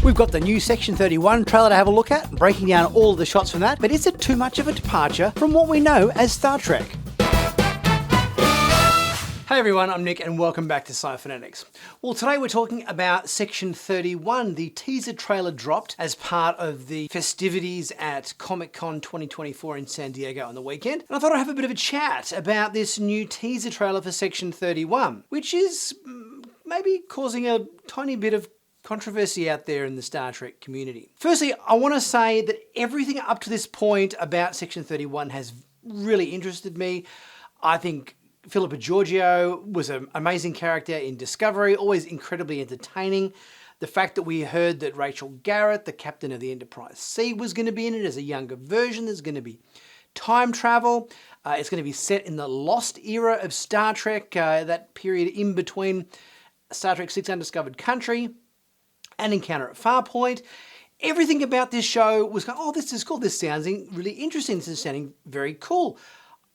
We've got the new Section 31 trailer to have a look at, breaking down all of the shots from that, but is it too much of a departure from what we know as Star Trek? Hey everyone, I'm Nick and welcome back to Sci-Finatics. Well, today we're talking about Section 31. The teaser trailer dropped as part of the festivities at Comic-Con 2024 in San Diego on the weekend. And I thought I'd have a bit of a chat about this new teaser trailer for Section 31, which is maybe causing a tiny bit of controversy out there in the Star Trek community. Firstly, I want to say that everything up to this point about Section 31 has really interested me. I think Philippa Georgiou was an amazing character in Discovery, always incredibly entertaining. The fact that we heard that Rachel Garrett, the captain of the Enterprise C, was going to be in it as a younger version. There's going to be time travel. It's going to be set in the Lost era of Star Trek, that period in between Star Trek VI Undiscovered Country and Encounter at Farpoint. Everything about this show was going, oh, this is cool. This sounds really interesting. This is sounding very cool.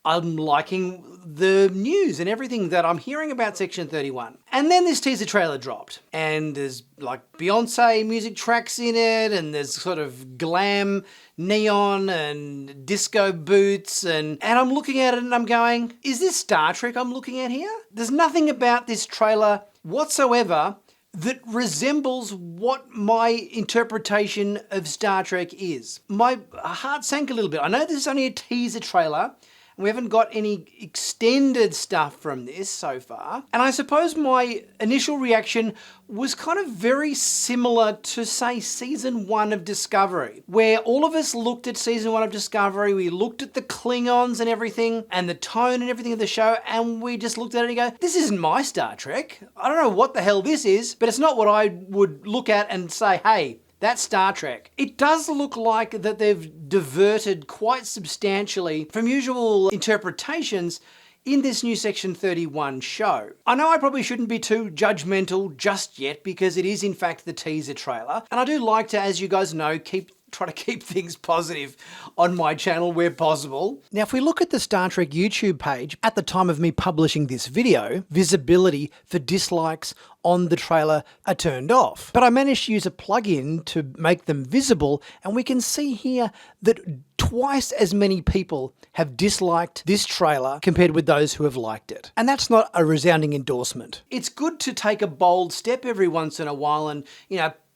I'm liking the news and everything that I'm hearing about Section 31. And then this teaser trailer dropped. And there's like Beyonce music tracks in it, and there's sort of glam neon and disco boots. And I'm looking at it and I'm going, is this Star Trek I'm looking at here? There's nothing about this trailer whatsoever that resembles what my interpretation of Star Trek is. My heart sank a little bit. I know this is only a teaser trailer, and we haven't got any extended stuff from this so far. And I suppose my initial reaction was kind of very similar to, say, Season 1 of Discovery, where all of us looked at Season 1 of Discovery, we looked at the Klingons and everything, and the tone and everything of the show, and we just looked at it and go, this isn't my Star Trek. I don't know what the hell this is, but it's not what I would look at and say, hey, that's Star Trek. It does look like that they've diverted quite substantially from usual interpretations in this new Section 31 show. I know I probably shouldn't be too judgmental just yet because it is in fact the teaser trailer. And I do like to, as you guys know, try to keep things positive on my channel where possible. Now, if we look at the Star Trek YouTube page, at the time of me publishing this video, visibility for dislikes on the trailer are turned off. But I managed to use a plugin to make them visible, and we can see here that twice as many people have disliked this trailer compared with those who have liked it. And that's not a resounding endorsement. It's good to take a bold step every once in a while and,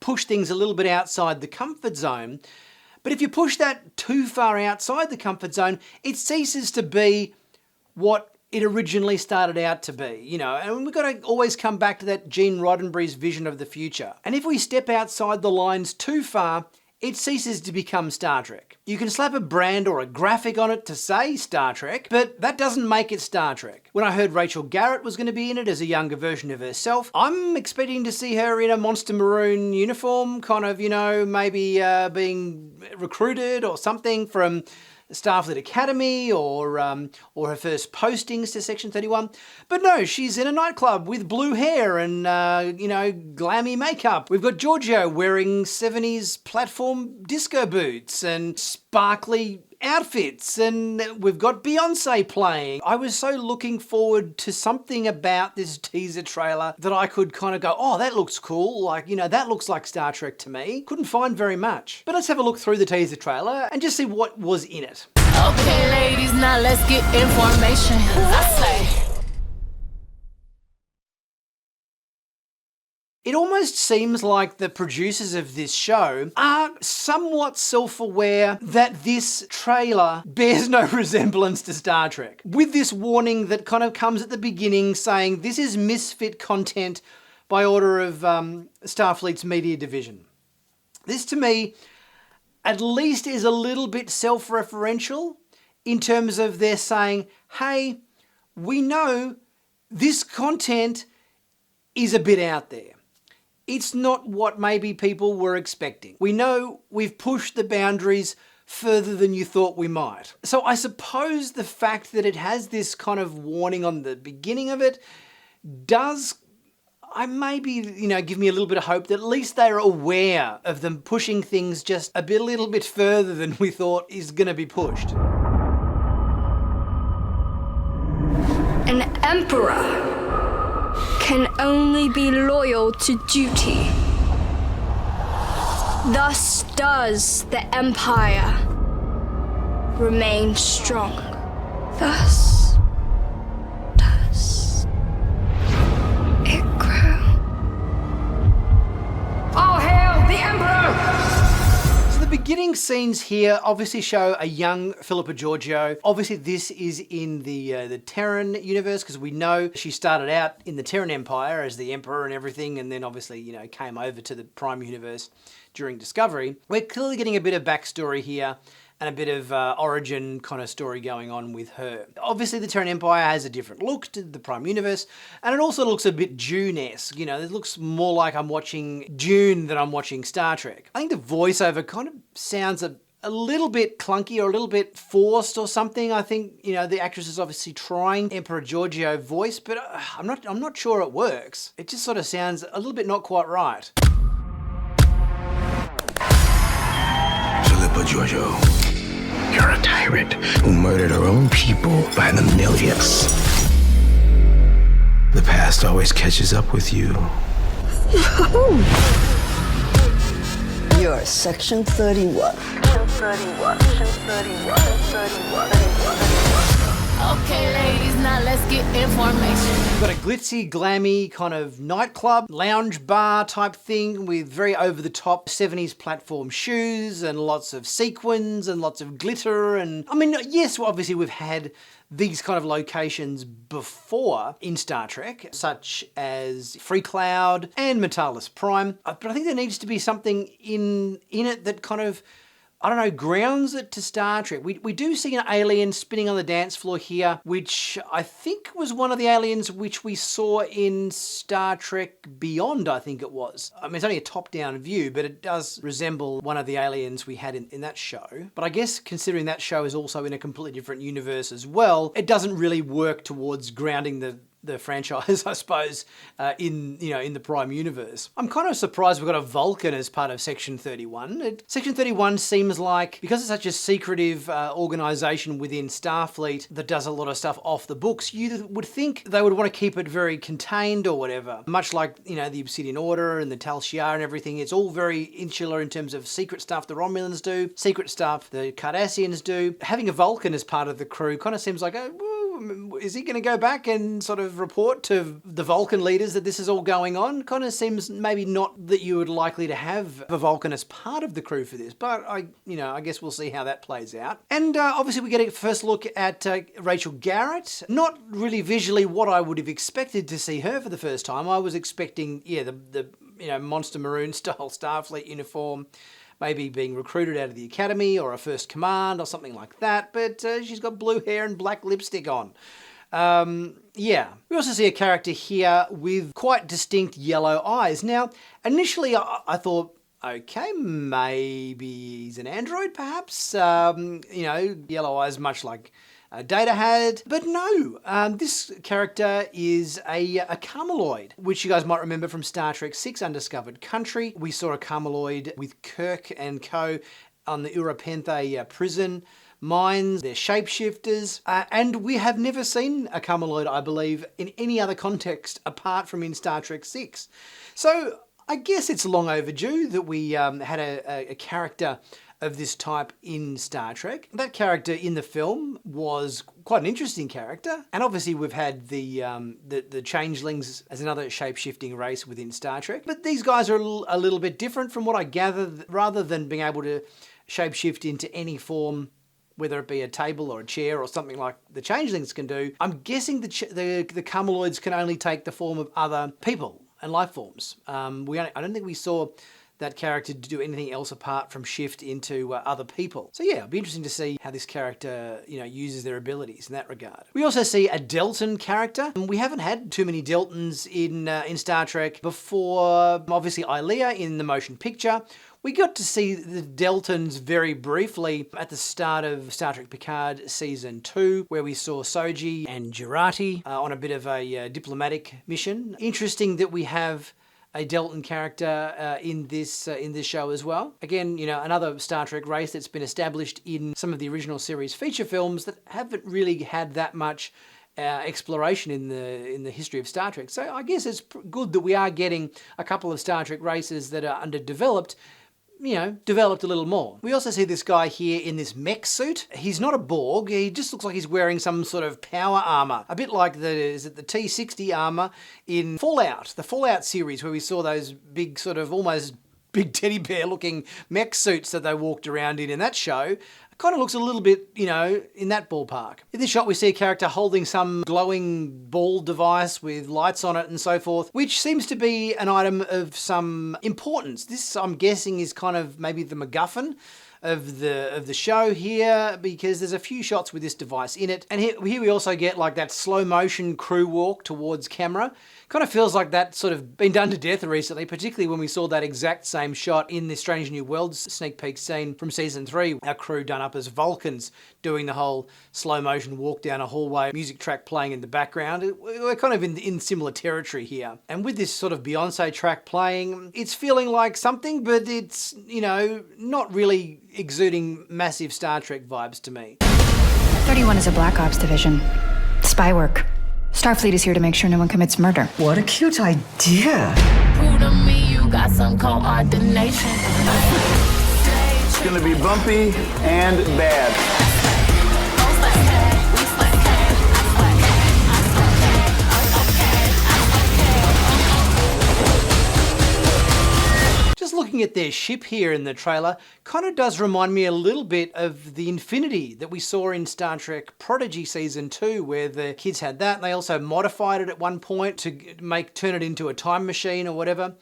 push things a little bit outside the comfort zone. But if you push that too far outside the comfort zone, it ceases to be what it originally started out to be, and we've got to always come back to that Gene Roddenberry's vision of the future. And if we step outside the lines too far, it ceases to become Star Trek. You can slap a brand or a graphic on it to say Star Trek, but that doesn't make it Star Trek. When I heard Rachel Garrett was going to be in it as a younger version of herself, I'm expecting to see her in a Monster Maroon uniform, kind of, maybe being recruited or something from Starfleet Academy or her first postings to Section 31. But no, she's in a nightclub with blue hair and, glammy makeup. We've got Georgiou wearing 70s platform disco boots and sparkly outfits, and we've got Beyonce playing. I was so looking forward to something about this teaser trailer that I could kind of go, oh, that looks cool. That looks like Star Trek to me. Couldn't find very much. But let's have a look through the teaser trailer and just see what was in it. Okay, ladies, now let's get information. I say. It almost seems like the producers of this show are somewhat self-aware that this trailer bears no resemblance to Star Trek. With this warning that kind of comes at the beginning saying this is misfit content by order of Starfleet's media division. This to me at least is a little bit self-referential in terms of they're saying, hey, we know this content is a bit out there. It's not what maybe people were expecting. We know we've pushed the boundaries further than you thought we might. So I suppose the fact that it has this kind of warning on the beginning of it does, give me a little bit of hope that at least they're aware of them pushing things just a little bit further than we thought is going to be pushed. An emperor can only be loyal to duty. Thus does the Empire remain strong. Thus does it grow. All hail the Emperor! So the beginning scenes here obviously show a young Philippa Georgiou. Obviously this is in the Terran universe, because we know she started out in the Terran Empire as the Emperor and everything, and then obviously, you know, came over to the Prime universe during Discovery. We're clearly getting a bit of backstory here and a bit of origin kind of story going on with her. Obviously the Terran Empire has a different look to the Prime Universe, and it also looks a bit Dune-esque. You know, it looks more like I'm watching Dune than I'm watching Star Trek. I think the voiceover kind of sounds a little bit clunky or a little bit forced or something. I think, you know, the actress is obviously trying Emperor Georgiou voice, but I'm not sure it works. It just sort of sounds a little bit not quite right. Philippa Georgiou, you're a tyrant who murdered her own people by the millions. The past always catches up with you. You're Section 31. Okay, ladies, now let's get information. We've got a glitzy, glammy kind of nightclub, lounge bar type thing with very over-the-top 70s platform shoes and lots of sequins and lots of glitter. And I mean, yes, obviously we've had these kind of locations before in Star Trek, such as Free Cloud and Metalis Prime. But I think there needs to be something in it that kind of, I don't know, grounds it to Star Trek. We do see an alien spinning on the dance floor here, which I think was one of the aliens which we saw in Star Trek Beyond, I think it was. I mean, it's only a top-down view, but it does resemble one of the aliens we had in that show. But I guess considering that show is also in a completely different universe as well, it doesn't really work towards grounding the franchise, I suppose, in the Prime universe. I'm kind of surprised we've got a Vulcan as part of Section 31. Section 31 seems like, because it's such a secretive organisation within Starfleet that does a lot of stuff off the books, you would think they would want to keep it very contained or whatever. Much like, you know, the Obsidian Order and the Tal Shiar and everything, it's all very insular in terms of secret stuff the Romulans do, secret stuff the Cardassians do. Having a Vulcan as part of the crew kind of seems like, is he going to go back and sort of report to the Vulcan leaders that this is all going on? Kind of seems maybe not that you would likely to have a Vulcan as part of the crew for this, but I guess we'll see how that plays out. And obviously we get a first look at Rachel Garrett. Not really visually what I would have expected to see her for the first time. I was expecting, the Monster Maroon style Starfleet uniform, maybe being recruited out of the academy or a first command or something like that, but she's got blue hair and black lipstick on. We also see a character here with quite distinct yellow eyes. Now, initially I thought, okay, maybe he's an android perhaps, yellow eyes much like Data had, but no, this character is a Carmeloid, which you guys might remember from Star Trek VI Undiscovered Country. We saw a Carmeloid with Kirk and co on the Urapenthe prison mines. They're shapeshifters, and we have never seen a Carmeloid, I believe, in any other context apart from in Star Trek VI. So I guess it's long overdue that we had a character of this type in Star Trek. That character in the film was quite an interesting character, and obviously we've had the changelings as another shape-shifting race within Star Trek, but these guys are a little bit different from what I gather. Rather than being able to shape-shift into any form, whether it be a table or a chair or something like the changelings can do, I'm guessing the Carmeloids can only take the form of other people and life forms. I don't think we saw that character to do anything else apart from shift into other people. So yeah, it'll be interesting to see how this character, uses their abilities in that regard. We also see a Deltan character. We haven't had too many Deltans in Star Trek before. Obviously, Ilea in the motion picture. We got to see the Deltans very briefly at the start of Star Trek Picard Season 2, where we saw Soji and Jurati on a bit of a diplomatic mission. Interesting that we have a Deltan character in this show as well. Again, another Star Trek race that's been established in some of the original series feature films that haven't really had that much exploration in the history of Star Trek. So I guess it's good that we are getting a couple of Star Trek races that are underdeveloped developed a little more. We also see this guy here in this mech suit. He's not a Borg, he just looks like he's wearing some sort of power armor. A bit like the T-60 armor in Fallout, the Fallout series, where we saw those big sort of almost big teddy bear looking mech suits that they walked around in that show. Kind of looks a little bit, in that ballpark. In this shot we see a character holding some glowing ball device with lights on it and so forth, which seems to be an item of some importance. This, I'm guessing, is kind of maybe the MacGuffin of the show here, because there's a few shots with this device in it. And here we also get like that slow motion crew walk towards camera. Kind of feels like that's sort of been done to death recently, particularly when we saw that exact same shot in the Strange New Worlds sneak peek scene from season 3. Our crew done up as Vulcans doing the whole slow motion walk down a hallway, music track playing in the background. We're kind of in similar territory here. And with this sort of Beyonce track playing, it's feeling like something, but it's, not really exuding massive Star Trek vibes to me. 31 is a Black Ops division. Spy work. Starfleet is here to make sure no one commits murder. What a cute idea. Prove to me you got some coordination. It's gonna be bumpy and bad. Just looking at their ship here in the trailer kind of does remind me a little bit of the Infinity that we saw in Star Trek Prodigy Season 2, where the kids had that and they also modified it at one point to turn it into a time machine or whatever.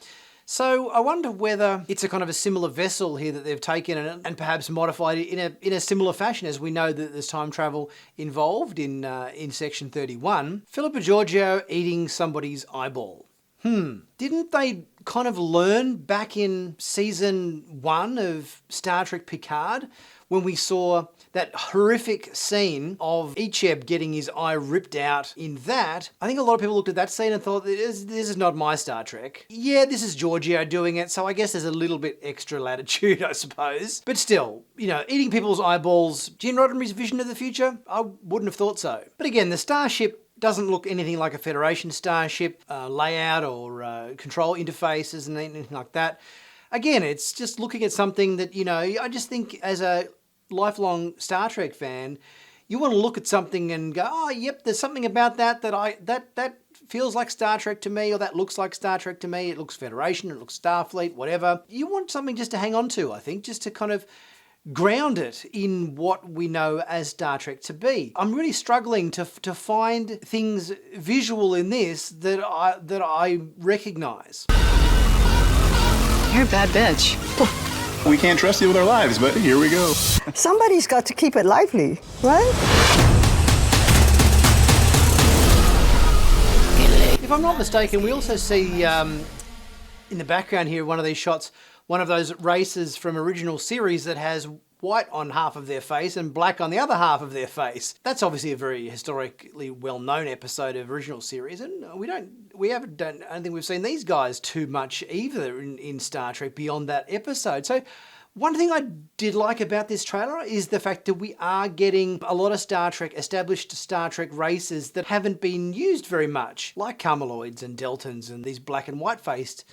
So I wonder whether it's a kind of a similar vessel here that they've taken and perhaps modified it in a similar fashion, as we know that there's time travel involved in Section 31. Philippa Georgiou eating somebody's eyeball. Didn't they kind of learn back in season 1 of Star Trek Picard when we saw that horrific scene of Icheb getting his eye ripped out in that? I think a lot of people looked at that scene and thought, this is not my Star Trek. Yeah, this is Georgiou doing it, so I guess there's a little bit extra latitude, I suppose. But still, eating people's eyeballs, Gene Roddenberry's vision of the future? I wouldn't have thought so. But again, the starship doesn't look anything like a Federation starship layout or control interfaces and anything like that. Again, it's just looking at something that, I just think as a lifelong Star Trek fan, you want to look at something and go, oh, yep, there's something about that feels like Star Trek to me, or that looks like Star Trek to me. It looks Federation, it looks Starfleet, whatever. You want something just to hang on to, I think, just to kind of ground it in what we know as Star Trek to be. I'm really struggling to find things visual in this that I recognise. You're a bad bitch. We can't trust you with our lives, but here we go. Somebody's got to keep it lively, right? If I'm not mistaken, we also see in the background here, one of these shots, one of those races from original series that has white on half of their face and black on the other half of their face. That's obviously a very historically well-known episode of original series, and I don't think we've seen these guys too much either in Star Trek beyond that episode. So one thing I did like about this trailer is the fact that we are getting a lot of established Star Trek races that haven't been used very much, like Carmeloids and Deltans and these black and white-faced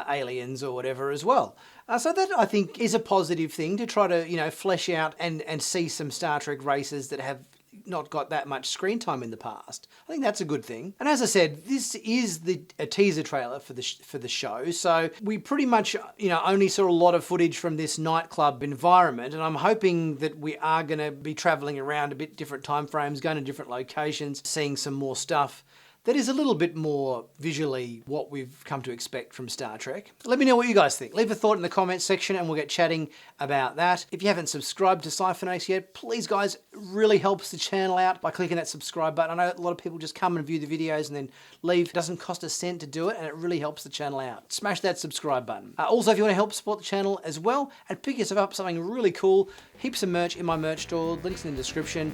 aliens or whatever as well. So that, I think, is a positive thing to try to, flesh out and see some Star Trek races that have not got that much screen time in the past. I think that's a good thing. And as I said, this is a teaser trailer for the show, so we pretty much, only saw a lot of footage from this nightclub environment, and I'm hoping that we are going to be travelling around a bit different time frames, going to different locations, seeing some more stuff that is a little bit more visually what we've come to expect from Star Trek. Let me know what you guys think. Leave a thought in the comments section and we'll get chatting about that. If you haven't subscribed to Sci-Finatics yet, please guys, it really helps the channel out by clicking that subscribe button. I know a lot of people just come and view the videos and then leave. It doesn't cost a cent to do it and it really helps the channel out. Smash that subscribe button. Also, if you want to help support the channel as well and pick yourself up something really cool, heaps of merch in my merch store, links in the description.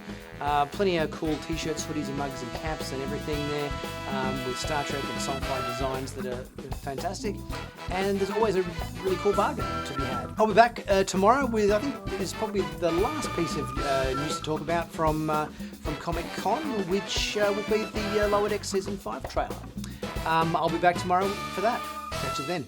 Plenty of cool t-shirts, hoodies and mugs and caps and everything there. With Star Trek and sci-fi designs that are fantastic, and there's always a really cool bargain to be had. I'll be back tomorrow with, I think it is probably the last piece of news to talk about from Comic-Con, which will be the Lower Deck Season 5 trailer. I'll be back tomorrow for that. Catch you then.